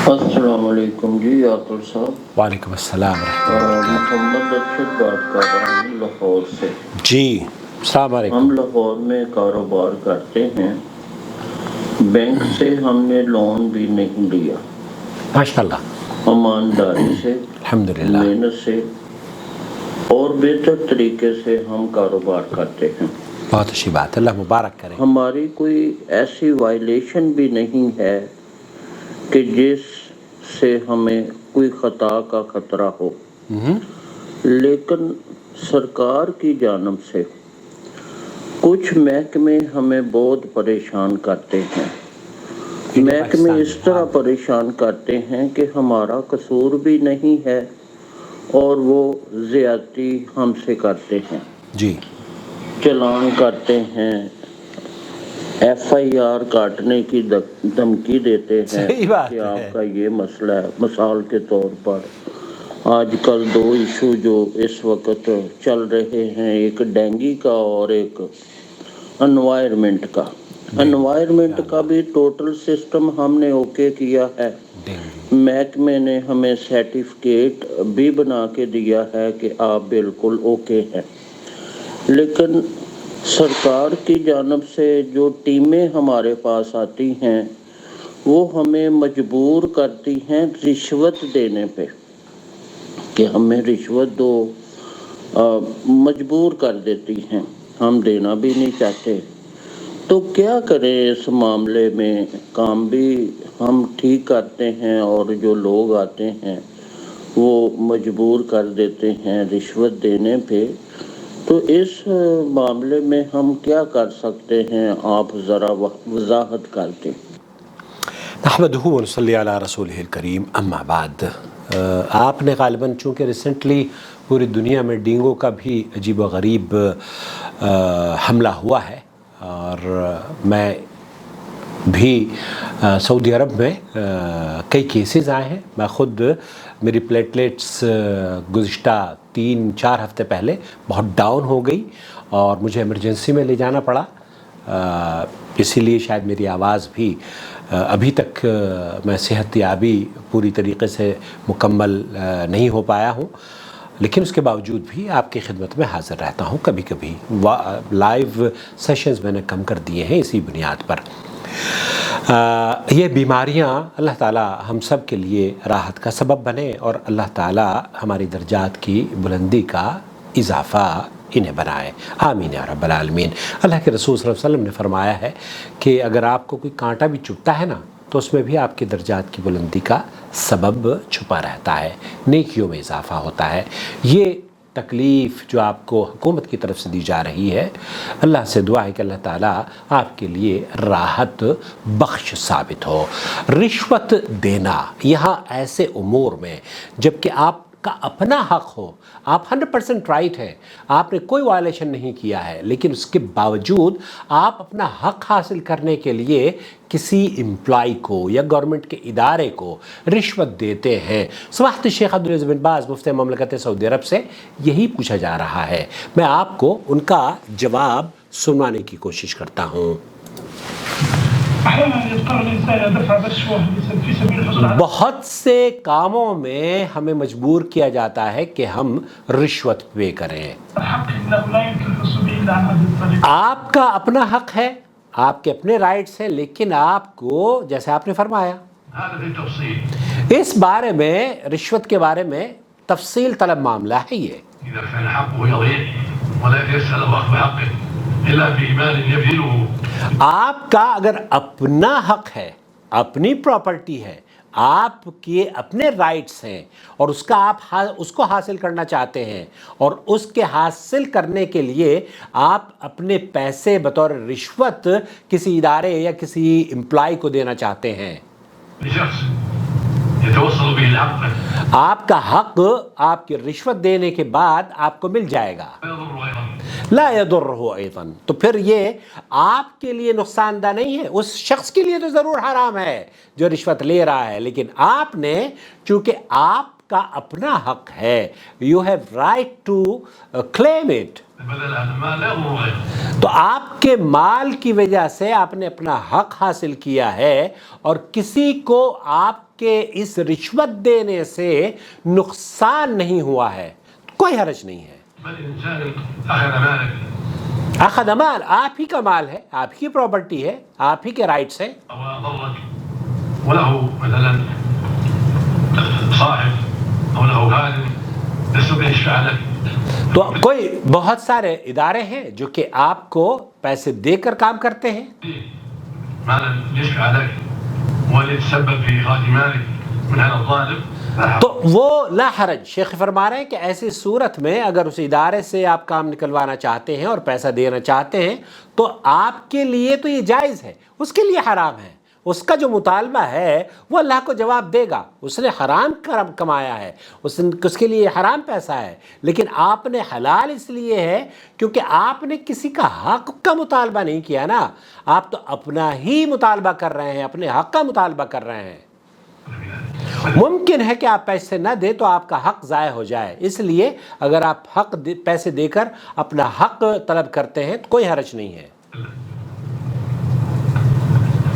السلام علیکم جی عاطر صاحب۔ وعلیکم السلام ورحمۃ اللہ محمد ارشد بات کر رہا ہوں لاہور سے۔ جی السلام علیکم۔ ہم لاہور میں کاروبار کرتے ہیں، بینک سے ہم نے لون بھی نہیں لیا، ماشاء اللہ، ایمانداری سے، الحمدللہ، محنت سے اور بہتر طریقے سے ہم کاروبار کرتے ہیں۔ بہت اچھی بات، اللہ مبارک کرے۔ ہماری کوئی ایسی وائلیشن بھی نہیں ہے کہ جس سے ہمیں کوئی خطا کا خطرہ ہو، لیکن سرکار کی جانب سے کچھ محکمے ہمیں بہت پریشان کرتے ہیں۔ محکمے اس طرح پریشان کرتے ہیں کہ ہمارا قصور بھی نہیں ہے اور وہ زیادتی ہم سے کرتے ہیں، جی، چلان کرتے ہیں، ایف آئی آر کاٹنے کی دھمکی دیتے ہیں کہ آپ کا یہ مسئلہ ہے۔ مثال کے طور پر آج کل دو ایشو جو اس وقت چل رہے ہیں، ایک ڈینگی کا اور ایک انوائرمنٹ کا۔ انوائرمنٹ کا بھی ٹوٹل سسٹم ہم نے اوکے کیا ہے، محکمے نے ہمیں سرٹیفکیٹ بھی بنا کے دیا ہے کہ آپ بالکل اوکے ہیں، لیکن سرکار کی جانب سے جو ٹیمیں ہمارے پاس آتی ہیں وہ ہمیں مجبور کرتی ہیں رشوت دینے پہ کہ ہمیں رشوت دو، مجبور کر دیتی ہیں، ہم دینا بھی نہیں چاہتے۔ تو کیا کریں اس معاملے میں؟ کام بھی ہم ٹھیک کرتے ہیں اور جو لوگ آتے ہیں وہ مجبور کر دیتے ہیں رشوت دینے پہ۔ تو اس معاملے میں ہم کیا کر سکتے ہیں؟ آپ ذرا وضاحت کر دیں۔ نحمدہ و نصلی علی رسولہ الکریم، اما بعد۔ آپ نے غالباً چونکہ ریسنٹلی پوری دنیا میں ڈینگو کا بھی عجیب و غریب حملہ ہوا ہے، اور میں بھی سعودی عرب میں کئی کیسز آئے ہیں۔ میں خود، میری پلیٹلیٹس گزشتہ 3-4 ہفتے پہلے بہت ڈاؤن ہو گئی اور مجھے ایمرجنسی میں لے جانا پڑا، اسی لیے شاید میری آواز بھی ابھی تک میں صحت یابی پوری طریقے سے مکمل نہیں ہو پایا ہوں، لیکن اس کے باوجود بھی آپ کی خدمت میں حاضر رہتا ہوں۔ کبھی کبھی لائیو سیشنز میں نے کم کر دیے ہیں اسی بنیاد پر۔ یہ بیماریاں اللہ تعالیٰ ہم سب کے لیے راحت کا سبب بنے اور اللہ تعالیٰ ہماری درجات کی بلندی کا اضافہ انہیں بنائے، آمین یا رب العالمین۔ اللہ کے رسول صلی اللہ علیہ وسلم نے فرمایا ہے کہ اگر آپ کو کوئی کانٹا بھی چبھتا ہے نا تو اس میں بھی آپ کی درجات کی بلندی کا سبب چھپا رہتا ہے، نیکیوں میں اضافہ ہوتا ہے۔ یہ تکلیف جو آپ کو حکومت کی طرف سے دی جا رہی ہے، اللہ سے دعا ہے کہ اللہ تعالیٰ آپ کے لیے راحت بخش ثابت ہو۔ رشوت دینا یہاں ایسے امور میں جب کہ آپ کا اپنا حق ہو، آپ 100% رائٹ ہے، آپ نے کوئی وائلیشن نہیں کیا ہے، لیکن اس کے باوجود آپ اپنا حق حاصل کرنے کے لیے کسی امپلائی کو یا گورنمنٹ کے ادارے کو رشوت دیتے ہیں۔ سماحت شیخ عبدالعزیز بن باز مفتی مملکت سعودی عرب سے یہی پوچھا جا رہا ہے، میں آپ کو ان کا جواب سنوانے کی کوشش کرتا ہوں۔ بہت سے کاموں میں ہمیں مجبور کیا جاتا ہے کہ ہم رشوت پے کریں۔ آپ کا اپنا حق ہے، آپ کے اپنے رائٹس ہیں، لیکن آپ کو جیسے آپ نے فرمایا اس بارے میں، رشوت کے بارے میں تفصیل طلب معاملہ ہے یہ۔ آپ کا اگر اپنا حق ہے، اپنی پراپرٹی ہے، آپ کے اپنے رائٹس ہیں اور اس کا آپ اس کو حاصل کرنا چاہتے ہیں، اور اس کے حاصل کرنے کے لیے آپ اپنے پیسے بطور رشوت کسی ادارے یا کسی امپلائی کو دینا چاہتے ہیں، آپ کا حق آپ کی رشوت دینے کے بعد آپ کو مل جائے گا، لا يضرہ ایضاً، تو پھر یہ آپ کے لیے نقصان دہ نہیں ہے، اس شخص کے لیے تو ضرور حرام ہے جو رشوت لے رہا ہے، لیکن آپ نے چونکہ آپ کا اپنا حق ہے، you have right to claim it, تو آپ کے مال کی وجہ سے آپ نے اپنا حق حاصل کیا ہے اور کسی کو آپ کے اس رشوت دینے سے نقصان نہیں ہوا ہے، کوئی حرج نہیں ہے۔ اخذ مال، آپ ہی کا مال ہے، آپ ہی پراپرٹی ہے، آپ ہی کے رائٹس ہیں۔ تو کوئی بہت سارے ادارے ہیں جو کہ آپ کو پیسے دے کر کام کرتے ہیں، تو وہ لا حرج۔ شیخ فرما رہے ہیں کہ ایسی صورت میں اگر اس ادارے سے آپ کام نکلوانا چاہتے ہیں اور پیسہ دینا چاہتے ہیں تو آپ کے لیے تو یہ جائز ہے، اس کے لیے حرام ہے۔ اس کا جو مطالبہ ہے وہ اللہ کو جواب دے گا، اس نے حرام کمایا ہے، اس کے لیے حرام پیسہ ہے، لیکن آپ نے حلال اس لیے ہے کیونکہ آپ نے کسی کا حق کا مطالبہ نہیں کیا نا، آپ تو اپنا ہی مطالبہ کر رہے ہیں، اپنے حق کا مطالبہ کر رہے ہیں۔ ممکن ہے کہ آپ پیسے نہ دیں تو آپ کا حق ضائع ہو جائے، اس لیے اگر آپ پیسے دے کر اپنا حق طلب کرتے ہیں تو کوئی حرج نہیں ہے۔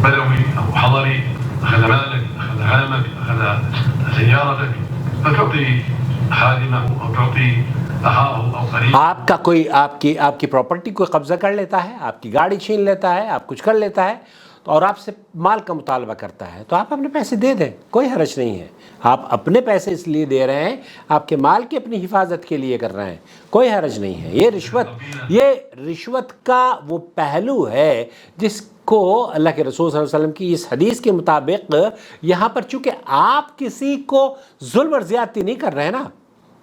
بدوي أو حضري أخذ مالك، أخذ عامك، أخذ سيارتك، فتعطي خادمه أو تعطي أخاه أو قريبه۔ آپ کا کوئی آپ کی پراپرٹی کوئی قبضہ کر لیتا ہے، آپ کی گاڑی چھین لیتا ہے، آپ کچھ کر لیتا ہے اور آپ سے مال کا مطالبہ کرتا ہے تو آپ اپنے پیسے دے دیں، کوئی حرج نہیں ہے۔ آپ اپنے پیسے اس لیے دے رہے ہیں، آپ کے مال کی اپنی حفاظت کے لیے کر رہے ہیں، کوئی حرج نہیں ہے۔ یہ رشوت کا وہ پہلو ہے جس کو اللہ کے رسول صلی اللہ علیہ وسلم کی اس حدیث کے مطابق یہاں پر چونکہ آپ کسی کو ظلم اور زیادتی نہیں کر رہے ہیں نا،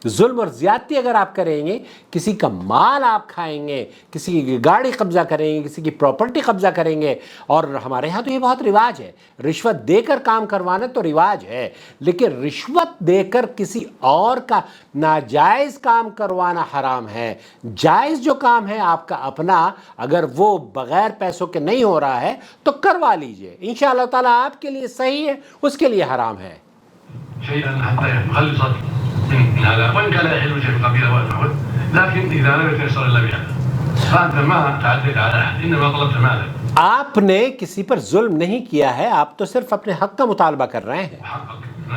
ظلم اور زیادتی اگر آپ کریں گے، کسی کا مال آپ کھائیں گے، کسی کی گاڑی قبضہ کریں گے، کسی کی پراپرٹی قبضہ کریں گے، اور ہمارے ہاں تو یہ بہت رواج ہے، رشوت دے کر کام کروانا تو رواج ہے، لیکن رشوت دے کر کسی اور کا ناجائز کام کروانا حرام ہے۔ جائز جو کام ہے آپ کا اپنا، اگر وہ بغیر پیسوں کے نہیں ہو رہا ہے تو کروا لیجئے، انشاءاللہ تعالیٰ آپ کے لیے صحیح ہے، اس کے لیے حرام ہے۔ من هذا وإن كان يحل شيء قبيلة والمعود، لكن إذا لم يتيسر إلا بهذا فأنت ما تعديت على أحد، إنما طلبت مالا۔ آپ نے کسی پر ظلم نہیں کیا ہے، آپ تو صرف اپنے حق کا مطالبہ کر رہے ہیں۔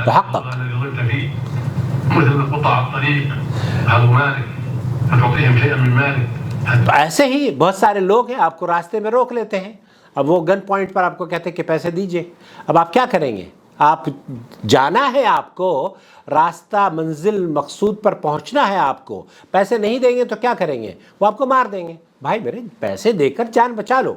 تو حق الذي ظلمت فيه مثل قطاع الطريق أخذوا مالك فتعطيهم شيئا من مالك۔ ایسے ہی بہت سارے لوگ ہیں آپ کو راستے میں روک لیتے ہیں، اب وہ گن پوائنٹ پر آپ کو کہتے ہیں کہ پیسے دیجئے، اب آپ کیا کریں گے؟ آپ جانا ہے، آپ کو راستہ منزل مقصود پر پہنچنا ہے، آپ کو پیسے نہیں دیں گے تو کیا کریں گے؟ وہ آپ کو مار دیں گے۔ بھائی میرے پیسے دے کر جان بچا لو،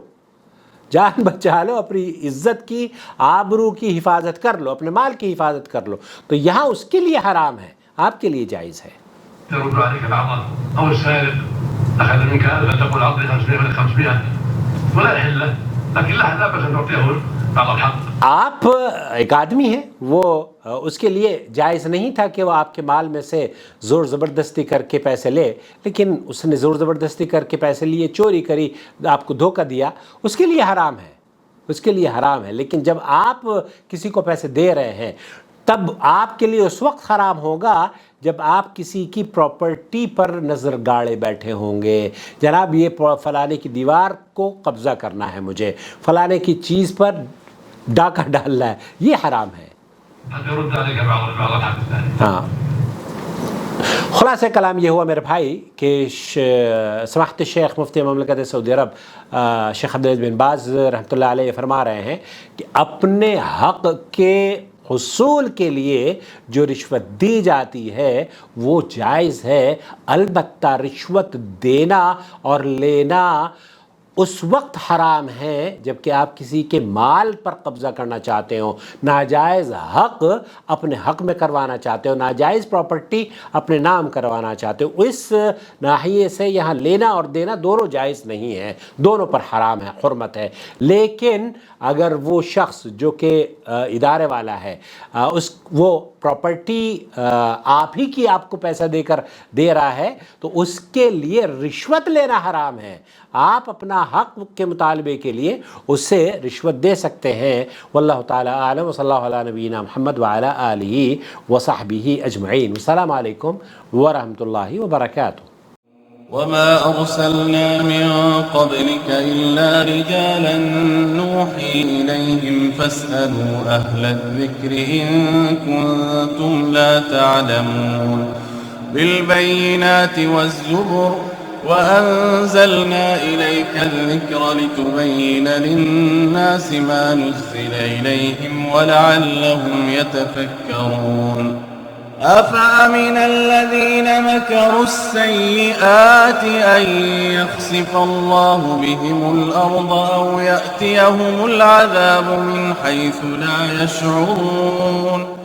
جان بچا لو، اپنی عزت کی آبرو کی حفاظت کر لو، اپنے مال کی حفاظت کر لو، تو یہاں اس کے لیے حرام ہے، آپ کے لیے جائز ہے۔ ترد عليك بعضا أو السارق أخذ منك 1000 تقول أعطني 500 ولا 500 ولا يحل له، لكن لا بأس أن تعطيه بعض الحق۔ آپ ایک آدمی ہیں، وہ اس کے لیے جائز نہیں تھا کہ وہ آپ کے مال میں سے زور زبردستی کر کے پیسے لے، لیکن اس نے زور زبردستی کر کے پیسے لیے، چوری کری، آپ کو دھوکہ دیا، اس کے لیے حرام ہے، اس کے لیے حرام ہے۔ لیکن جب آپ کسی کو پیسے دے رہے ہیں تب آپ کے لیے اس وقت حرام ہوگا جب آپ کسی کی پراپرٹی پر نظر گاڑے بیٹھے ہوں گے، جناب یہ فلانے کی دیوار کو قبضہ کرنا ہے، مجھے فلانے کی چیز پر ڈاکہ ڈالنا ہے، یہ حرام ہے۔ ہاں، خلاصہ کلام یہ ہوا میرے بھائی کہ سماحت شیخ مفتی مملکت سعودی عرب شیخ عبدالعزیز بن باز رحمۃ اللہ علیہ فرما رہے ہیں کہ اپنے حق کے حصول کے لیے جو رشوت دی جاتی ہے وہ جائز ہے، البتہ رشوت دینا اور لینا اس وقت حرام ہے جب کہ آپ کسی کے مال پر قبضہ کرنا چاہتے ہو، ناجائز حق اپنے حق میں کروانا چاہتے ہو، ناجائز پراپرٹی اپنے نام کروانا چاہتے ہو، اس ناحیے سے یہاں لینا اور دینا دونوں جائز نہیں ہے، دونوں پر حرام ہے، حرمت ہے۔ لیکن اگر وہ شخص جو کہ ادارے والا ہے وہ پراپرٹی آپ ہی کی آپ کو پیسہ دے کر دے رہا ہے تو اس کے لیے رشوت لینا حرام ہے، آپ اپنا حق کے مطالبے کے لیے اس سے رشوت دے سکتے ہیں۔ واللہ تعالی اعلم، وصلی اللہ علی نبینا محمد وعلی آلہ وصحبہ اجمعین۔ السلام علیکم ورحمۃ اللہ وبرکاتہ۔ وما أرسلنا من قبلك إلا رجالا نوحي إليهم فاسألوا أهل الذكر إن كنتم لا تعلمون بالبينات والزبر وأنزلنا إليك الذكر لتبين للناس ما نزل إليهم ولعلهم يتفكرون أفأمن الذين مكروا السيئات أن يخسف الله بهم الأرض أو يأتيهم العذاب من حيث لا يشعرون